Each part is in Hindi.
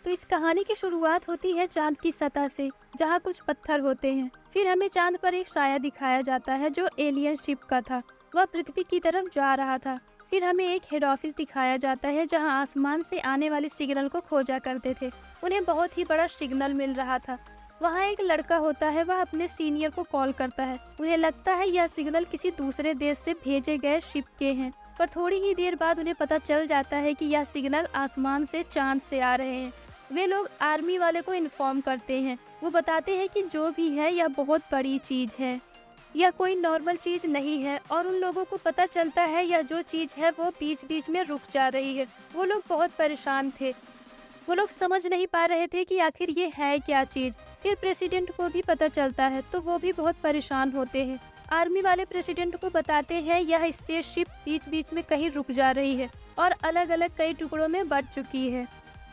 तो इस कहानी की शुरुआत होती है चांद की सतह से, जहाँ कुछ पत्थर होते हैं। फिर हमें चांद पर एक साया दिखाया जाता है जो एलियन शिप का था। वह पृथ्वी की तरफ जा रहा था। फिर हमें एक हेड ऑफिस दिखाया जाता है जहाँ आसमान से आने वाले सिग्नल को खोजा करते थे। उन्हें बहुत ही बड़ा सिग्नल मिल रहा था। वहाँ एक लड़का होता है, वह अपने सीनियर को कॉल करता है। उन्हें लगता है यह सिग्नल किसी दूसरे देश से भेजे गए शिप के हैं, पर थोड़ी ही देर बाद उन्हें पता चल जाता है कि यह सिग्नल आसमान से चांद से आ रहे हैं। वे लोग आर्मी वाले को इन्फॉर्म करते हैं। वो बताते हैं कि जो भी है यह बहुत बड़ी चीज है, यह कोई नॉर्मल चीज नहीं है। और उन लोगों को पता चलता है यह जो चीज है वो बीच बीच में रुक जा रही है। वो लोग बहुत परेशान थे। वो लोग समझ नहीं पा रहे थे कि आखिर ये है क्या चीज। फिर प्रेसिडेंट को भी पता चलता है तो वो भी बहुत परेशान होते हैं। आर्मी वाले प्रेसिडेंट को बताते हैं यह स्पेसशिप बीच बीच में कहीं रुक जा रही है और अलग अलग कई टुकड़ों में बट चुकी है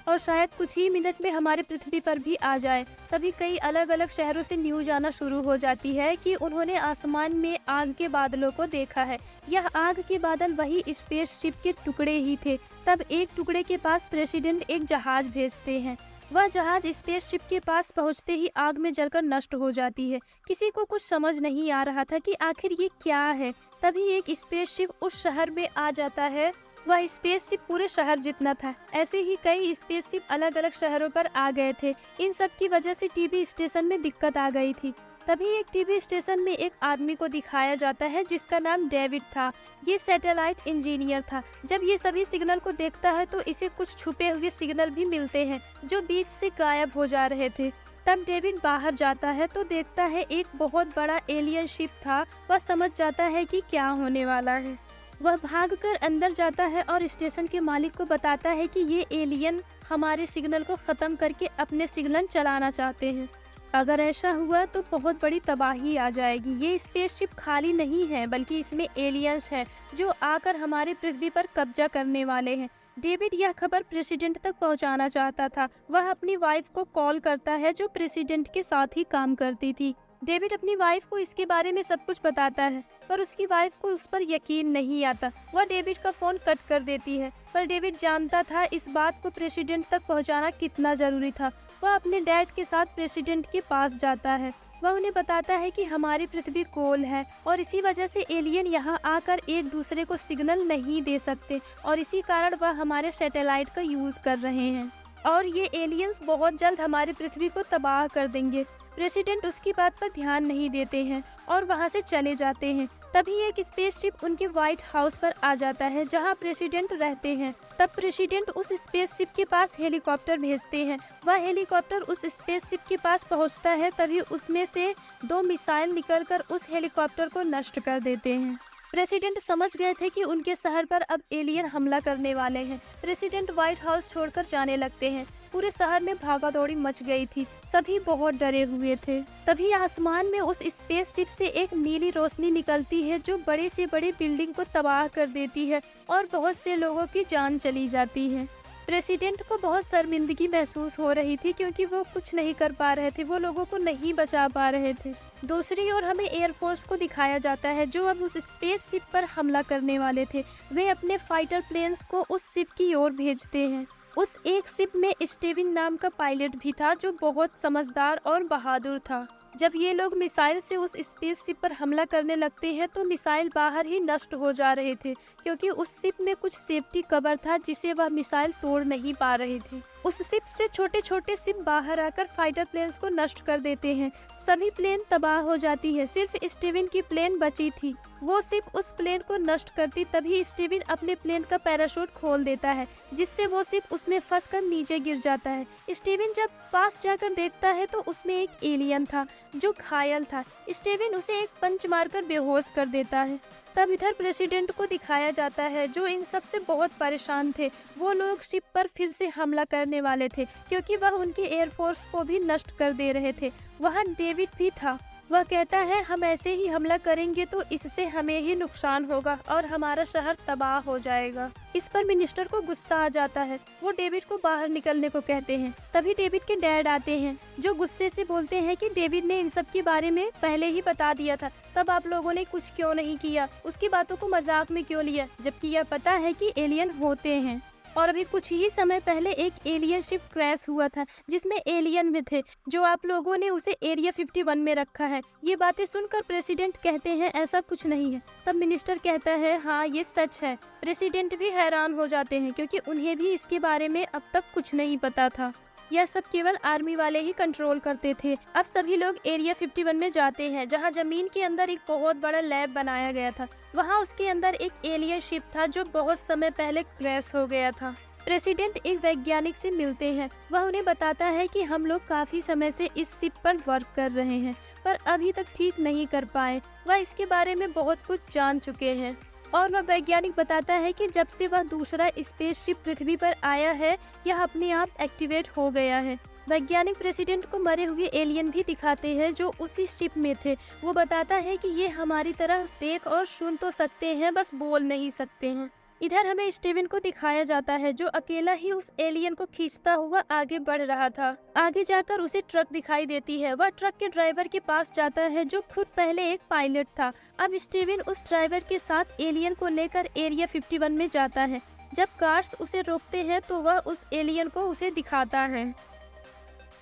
और शायद कुछ ही मिनट में हमारे पृथ्वी पर भी आ जाए। तभी कई अलग अलग शहरों से न्यूज आना शुरू हो जाती है कि उन्होंने आसमान में आग के बादलों को देखा है। यह आग के बादल वही स्पेसशिप के टुकड़े ही थे। तब एक टुकड़े के पास प्रेसिडेंट एक जहाज भेजते हैं। वह जहाज स्पेसशिप के पास पहुंचते ही आग में जलकर नष्ट हो जाती है। किसी को कुछ समझ नहीं आ रहा था कि आखिर ये क्या है। तभी एक स्पेसशिप उस शहर में आ जाता है। वह स्पेसशिप पूरे शहर जितना था। ऐसे ही कई स्पेसशिप अलग अलग शहरों पर आ गए थे। इन सब की वजह से टीवी स्टेशन में दिक्कत आ गई थी। तभी एक टीवी स्टेशन में एक आदमी को दिखाया जाता है जिसका नाम डेविड था। ये सैटेलाइट इंजीनियर था। जब ये सभी सिग्नल को देखता है तो इसे कुछ छुपे हुए सिग्नल भी मिलते हैं जो बीच से गायब हो जा रहे थे। तब डेविड बाहर जाता है तो देखता है एक बहुत बड़ा एलियन शिप था। वह समझ जाता है कि क्या होने वाला है। वह भागकर अंदर जाता है और स्टेशन के मालिक को बताता है कि ये एलियन हमारे सिग्नल को ख़त्म करके अपने सिग्नल चलाना चाहते हैं। अगर ऐसा हुआ तो बहुत बड़ी तबाही आ जाएगी। ये स्पेसशिप खाली नहीं है बल्कि इसमें एलियंस हैं जो आकर हमारे पृथ्वी पर कब्जा करने वाले हैं। डेविड यह खबर प्रेसिडेंट तक पहुंचाना चाहता था। वह अपनी वाइफ को कॉल करता है जो प्रेसिडेंट के साथ ही काम करती थी। डेविड अपनी वाइफ को इसके बारे में सब कुछ बताता है, पर उसकी वाइफ को उस पर यकीन नहीं आता। वह डेविड का फोन कट कर देती है, पर डेविड जानता था इस बात को प्रेसिडेंट तक पहुंचाना कितना जरूरी था। वह अपने डैड के साथ प्रेसिडेंट के पास जाता है। वह उन्हें बताता है कि हमारी पृथ्वी गोल है और इसी वजह से एलियन यहाँ आकर एक दूसरे को सिग्नल नहीं दे सकते और इसी कारण वह हमारे सैटेलाइट का यूज कर रहे हैं और ये एलियंस बहुत जल्द हमारी पृथ्वी को तबाह कर देंगे। प्रेसिडेंट उसकी बात पर ध्यान नहीं देते हैं और वहां से चले जाते हैं। तभी एक स्पेसशिप उनके व्हाइट हाउस पर आ जाता है जहां प्रेसिडेंट रहते हैं। तब प्रेसिडेंट उस स्पेसशिप के पास हेलीकॉप्टर भेजते हैं। वह हेलीकॉप्टर उस स्पेसशिप के पास पहुंचता है। तभी उसमें से 2 मिसाइल निकलकर उस हेलीकॉप्टर को नष्ट कर देते हैं। प्रेसिडेंट समझ गए थे कि उनके शहर पर अब एलियन हमला करने वाले हैं। प्रेसिडेंट व्हाइट हाउस छोड़कर जाने लगते हैं। पूरे शहर में भागा दौड़ी मच गई थी। सभी बहुत डरे हुए थे। तभी आसमान में उस स्पेसशिप से एक नीली रोशनी निकलती है जो बड़े से बड़ी बिल्डिंग को तबाह कर देती है और बहुत से लोगों की जान चली जाती है। प्रेसिडेंट को बहुत शर्मिंदगी महसूस हो रही थी क्योंकि वो कुछ नहीं कर पा रहे थे, वो लोगों को नहीं बचा पा रहे थे। दूसरी ओर हमें एयरफोर्स को दिखाया जाता है जो अब उस स्पेसशिप पर हमला करने वाले थे। वे अपने फाइटर प्लेन्स को उस शिप की ओर भेजते हैं। उस एक शिप में स्टीवन नाम का पायलट भी था जो बहुत समझदार और बहादुर था। जब ये लोग मिसाइल से उस स्पेसशिप पर हमला करने लगते हैं तो मिसाइल बाहर ही नष्ट हो जा रहे थे क्योंकि उस शिप में कुछ सेफ्टी कवर था जिसे वह मिसाइल तोड़ नहीं पा रहे थे। उस शिप से छोटे छोटे शिप बाहर आकर फाइटर प्लेन्स को नष्ट कर देते हैं। सभी प्लेन तबाह हो जाती है। सिर्फ स्टीवन की प्लेन बची थी। वो शिप उस प्लेन को नष्ट करती तभी स्टीवन अपने प्लेन का पैराशूट खोल देता है जिससे वो शिप उसमें फंसकर नीचे गिर जाता है। स्टीवन जब पास जाकर देखता है तो उसमें एक एलियन था जो घायल था। स्टीवन उसे एक पंच मारकर बेहोश कर देता है। तब इधर प्रेसिडेंट को दिखाया जाता है जो इन सब से बहुत परेशान थे। वो लोग शिप पर फिर से हमला करने वाले थे क्योंकि वह उनकी एयरफोर्स को भी नष्ट कर दे रहे थे। वहाँ डेविड भी था। वह कहता है हम ऐसे ही हमला करेंगे तो इससे हमें ही नुकसान होगा और हमारा शहर तबाह हो जाएगा। इस पर मिनिस्टर को गुस्सा आ जाता है। वो डेविड को बाहर निकलने को कहते हैं। तभी डेविड के डैड आते हैं जो गुस्से से बोलते हैं कि डेविड ने इन सब के बारे में पहले ही बता दिया था, तब आप लोगों ने कुछ क्यों नहीं किया, उसकी बातों को मजाक में क्यों लिया, जबकि यह पता है कि एलियन होते हैं। और अभी कुछ ही समय पहले एक एलियन शिप क्रैश हुआ था जिसमें एलियन भी थे, जो आप लोगों ने उसे एरिया 51 में रखा है। ये बातें सुनकर प्रेसिडेंट कहते हैं ऐसा कुछ नहीं है। तब मिनिस्टर कहता है हाँ ये सच है। प्रेसिडेंट भी हैरान हो जाते हैं क्योंकि उन्हें भी इसके बारे में अब तक कुछ नहीं पता था। यह सब केवल आर्मी वाले ही कंट्रोल करते थे। अब सभी लोग एरिया 51 में जाते हैं जहां जमीन के अंदर एक बहुत बड़ा लैब बनाया गया था। वहां उसके अंदर एक एलियन शिप था जो बहुत समय पहले क्रैश हो गया था। प्रेसिडेंट एक वैज्ञानिक से मिलते हैं। वह उन्हें बताता है कि हम लोग काफी समय से इस शिप पर वर्क कर रहे हैं पर अभी तक ठीक नहीं कर पाए। वह इसके बारे में बहुत कुछ जान चुके हैं और वह वैज्ञानिक बताता है कि जब से वह दूसरा स्पेसशिप पृथ्वी पर आया है यह अपने आप एक्टिवेट हो गया है। वैज्ञानिक प्रेसिडेंट को मरे हुए एलियन भी दिखाते हैं जो उसी शिप में थे। वो बताता है कि ये हमारी तरह देख और सुन तो सकते हैं, बस बोल नहीं सकते हैं। इधर हमें स्टीवन को दिखाया जाता है जो अकेला ही उस एलियन को खींचता हुआ आगे बढ़ रहा था। आगे जाकर उसे ट्रक दिखाई देती है। वह ट्रक के ड्राइवर के पास जाता है जो खुद पहले एक पायलट था। अब स्टीवन उस ड्राइवर के साथ एलियन को लेकर एरिया 51 में जाता है। जब कार्स उसे रोकते हैं तो वह उस एलियन को उसे दिखाता है।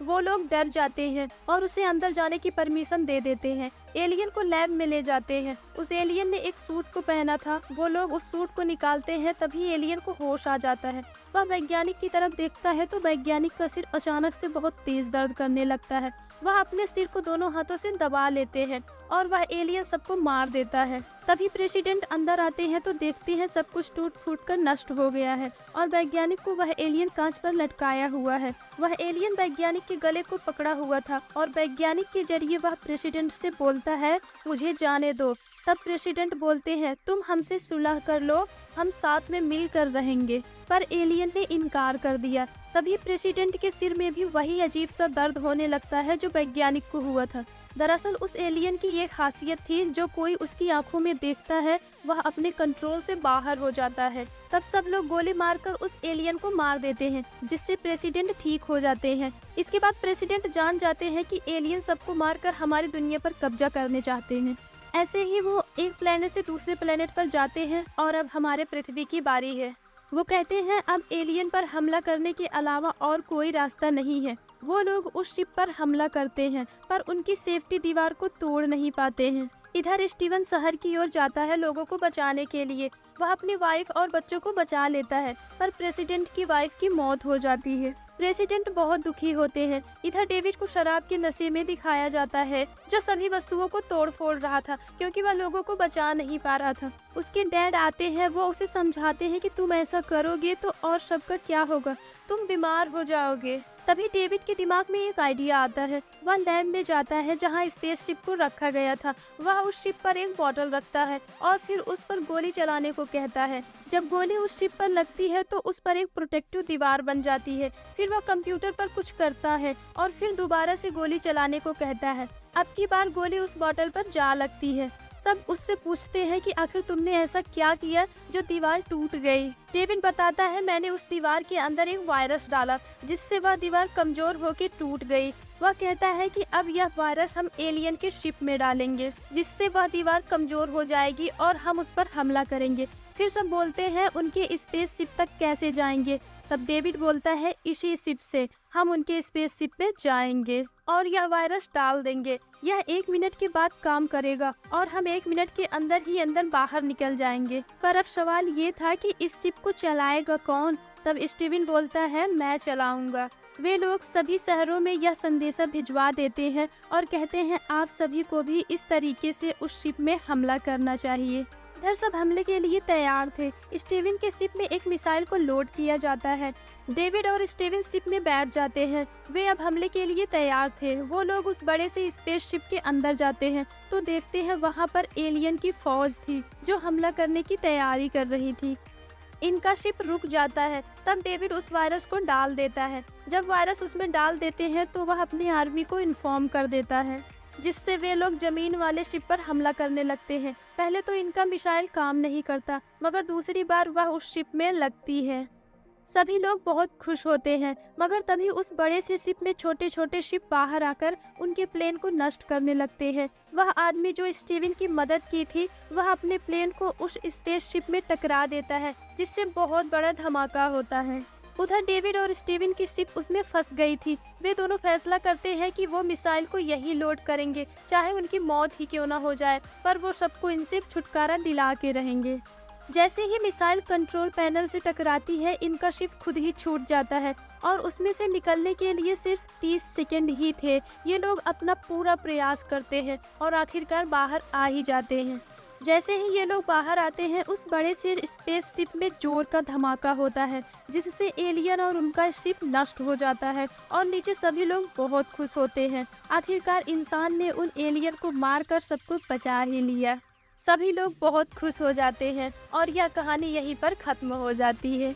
वो लोग डर जाते हैं और उसे अंदर जाने की परमिशन दे देते हैं। एलियन को लैब में ले जाते हैं। उस एलियन ने एक सूट को पहना था। वो लोग उस सूट को निकालते हैं, तभी एलियन को होश आ जाता है। वह वैज्ञानिक की तरफ देखता है तो वैज्ञानिक का सिर अचानक से बहुत तेज दर्द करने लगता है। वह अपने सिर को दोनों हाथों से दबा लेते हैं और वह एलियन सबको मार देता है। तभी प्रेसिडेंट अंदर आते हैं तो देखते हैं सब कुछ टूट फूट कर नष्ट हो गया है और वैज्ञानिक को वह एलियन कांच पर लटकाया हुआ है। वह एलियन वैज्ञानिक के गले को पकड़ा हुआ था और वैज्ञानिक के जरिए वह प्रेसिडेंट से बोलता है मुझे जाने दो। तब प्रेसिडेंट बोलते हैं तुम हमसे सुलह कर लो, हम साथ में मिलकर रहेंगे। पर एलियन ने इनकार कर दिया। तभी प्रेसिडेंट के सिर में भी वही अजीब सा दर्द होने लगता है जो वैज्ञानिक को हुआ था। दरअसल उस एलियन की ये खासियत थी, जो कोई उसकी आंखों में देखता है वह अपने कंट्रोल से बाहर हो जाता है। तब सब लोग गोली मारकर उस एलियन को मार देते हैं जिससे प्रेसिडेंट ठीक हो जाते हैं। इसके बाद प्रेसिडेंट जान जाते हैं कि एलियन सबको मारकर हमारी दुनिया पर कब्जा करने चाहते हैं। ऐसे ही वो एक प्लेनेट से दूसरे प्लेनेट पर जाते हैं और अब हमारे पृथ्वी की बारी है। वो कहते हैं अब एलियन पर हमला करने के अलावा और कोई रास्ता नहीं है। वो लोग उस शिप पर हमला करते हैं पर उनकी सेफ्टी दीवार को तोड़ नहीं पाते हैं। इधर स्टीवन शहर की ओर जाता है लोगों को बचाने के लिए। वह अपनी वाइफ और बच्चों को बचा लेता है पर प्रेसिडेंट की वाइफ की मौत हो जाती है। प्रेसिडेंट बहुत दुखी होते हैं। इधर डेविड को शराब के नशे में दिखाया जाता है जो सभी वस्तुओं को तोड़ फोड़ रहा था क्योंकि वह लोगों को बचा नहीं पा रहा था। उसके डैड आते हैं। वो उसे समझाते हैं कि तुम ऐसा करोगे तो और सबका क्या होगा, तुम बीमार हो जाओगे। तभी डेविड के दिमाग में एक आइडिया आता है। वह लैब में जाता है जहां स्पेसशिप को रखा गया था। वह उस शिप पर एक बॉटल रखता है और फिर उस पर गोली चलाने को कहता है। जब गोली उस शिप पर लगती है तो उस पर एक प्रोटेक्टिव दीवार बन जाती है। फिर वह कंप्यूटर पर कुछ करता है और फिर दोबारा से गोली चलाने को कहता है। अब की बार गोली उस बॉटल पर जा लगती है। सब उससे पूछते हैं कि आखिर तुमने ऐसा क्या किया जो दीवार टूट गई। डेविड बताता है मैंने उस दीवार के अंदर एक वायरस डाला जिससे वह दीवार कमजोर होकर टूट गई। वह कहता है कि अब यह वायरस हम एलियन के शिप में डालेंगे जिससे वह दीवार कमजोर हो जाएगी और हम उस पर हमला करेंगे। फिर सब बोलते हैं उनके स्पेस शिप तक कैसे जाएंगे। तब डेविड बोलता है इसी शिप से हम उनके स्पेस शिप पे जाएंगे और यह वायरस डाल देंगे। यह 1 मिनट के बाद काम करेगा और हम 1 मिनट के अंदर ही अंदर बाहर निकल जाएंगे। पर अब सवाल ये था कि इस शिप को चलाएगा कौन। तब स्टीवन बोलता है मैं चलाऊंगा। वे लोग सभी शहरों में यह संदेशा भिजवा देते हैं और कहते हैं आप सभी को भी इस तरीके से उस शिप में हमला करना चाहिए। इधर सब हमले के लिए तैयार थे। स्टीवन के शिप में एक मिसाइल को लोड किया जाता है। डेविड और स्टीवन शिप में बैठ जाते हैं। वे अब हमले के लिए तैयार थे। वो लोग उस बड़े से स्पेस शिप के अंदर जाते हैं तो देखते हैं वहाँ पर एलियन की फौज थी जो हमला करने की तैयारी कर रही थी। इनका शिप रुक जाता है। तब डेविड उस वायरस को डाल देता है। जब वायरस उसमें डाल देते हैं तो वह अपनी आर्मी को इन्फॉर्म कर देता है जिससे वे लोग जमीन वाले शिप पर हमला करने लगते हैं। पहले तो इनका मिसाइल काम नहीं करता मगर दूसरी बार वह उस शिप में लगती है। सभी लोग बहुत खुश होते हैं, मगर तभी उस बड़े से शिप में छोटे छोटे शिप बाहर आकर उनके प्लेन को नष्ट करने लगते हैं। वह आदमी जो स्टीवन की मदद की थी, वह अपने प्लेन को उस स्पेस शिप में टकरा देता है, जिससे बहुत बड़ा धमाका होता है। उधर डेविड और स्टीवन की शिप उसमें फंस गई थी। वे दोनों फैसला करते हैं कि वो मिसाइल को यहीं लोड करेंगे, चाहे उनकी मौत ही क्यों ना हो जाए, पर वो सबको इनसे छुटकारा दिला के रहेंगे। जैसे ही मिसाइल कंट्रोल पैनल से टकराती है, इनका शिप खुद ही छूट जाता है और उसमें से निकलने के लिए सिर्फ 30 सेकंड ही थे। ये लोग अपना पूरा प्रयास करते हैं और आखिरकार बाहर आ ही जाते हैं। जैसे ही ये लोग बाहर आते हैं, उस बड़े से स्पेस शिप में जोर का धमाका होता है, जिससे एलियन और उनका शिप नष्ट हो जाता है और नीचे सभी लोग बहुत खुश होते हैं। आखिरकार इंसान ने उन एलियन को मारकर सबको बचा ही लिया। सभी लोग बहुत खुश हो जाते हैं और यह कहानी यहीं पर खत्म हो जाती है।